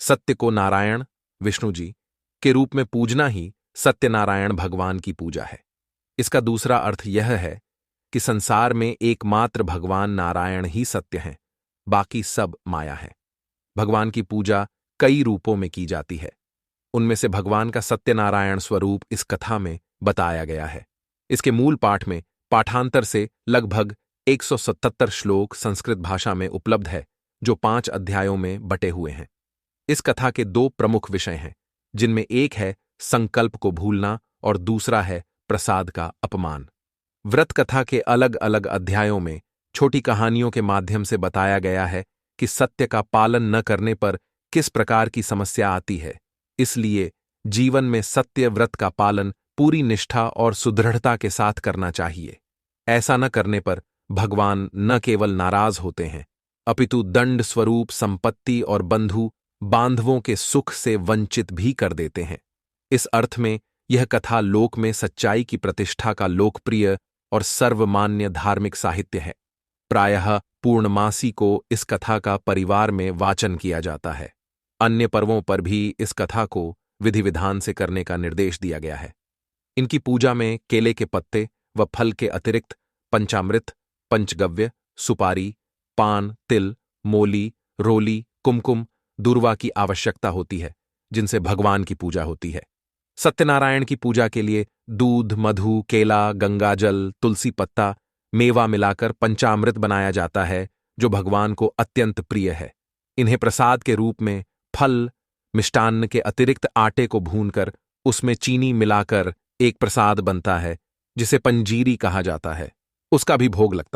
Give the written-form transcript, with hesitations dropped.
सत्य को नारायण, विष्णु जी, के रूप में पूजना ही सत्यनारायण भगवान की पूजा है। इसका दूसरा अर्थ यह है कि संसार में एकमात्र भगवान नारायण ही सत्य हैं, बाकी सब माया है। भगवान की पूजा कई रूपों में की जाती है। उनमें से भगवान का सत्यनारायण स्वरूप इस कथा में बताया गया है। इसके मूल पाठ में पाठांतर से लगभग 177 श्लोक संस्कृत भाषा में उपलब्ध है, जो 5 अध्यायों में बटे हुए हैं। इस कथा के 2 प्रमुख विषय हैं, जिनमें एक है संकल्प को भूलना और दूसरा है प्रसाद का अपमान। व्रत कथा के अलग अलग अध्यायों में छोटी कहानियों के माध्यम से बताया गया है कि सत्य का पालन न करने पर किस प्रकार की समस्या आती है। इसलिए जीवन में सत्य व्रत का पालन पूरी निष्ठा और सुदृढ़ता के साथ करना चाहिए। ऐसा न करने पर भगवान न केवल नाराज होते हैं, अपितु दंड स्वरूप संपत्ति और बंधु बांधवों के सुख से वंचित भी कर देते हैं। इस अर्थ में यह कथा लोक में सच्चाई की प्रतिष्ठा का लोकप्रिय और सर्वमान्य धार्मिक साहित्य है। प्रायः पूर्णमासी को इस कथा का परिवार में वाचन किया जाता है। अन्य पर्वों पर भी इस कथा को विधि विधान से करने का निर्देश दिया गया है। इनकी पूजा में केले के पत्ते व फल के अतिरिक्त पंचामृत, पंचगव्य, सुपारी, पान, तिल, मोली, रोली, कुमकुम, दूर्वा की आवश्यकता होती है, जिनसे भगवान की पूजा होती है। सत्यनारायण की पूजा के लिए दूध, मधु, केला, गंगाजल, तुलसी पत्ता, मेवा मिलाकर पंचामृत बनाया जाता है, जो भगवान को अत्यंत प्रिय है। इन्हें प्रसाद के रूप में फल, मिष्टान्न के अतिरिक्त आटे को भूनकर उसमें चीनी मिलाकर एक प्रसाद बनता है, जिसे पंजीरी कहा जाता है। उसका भी भोग लगता है।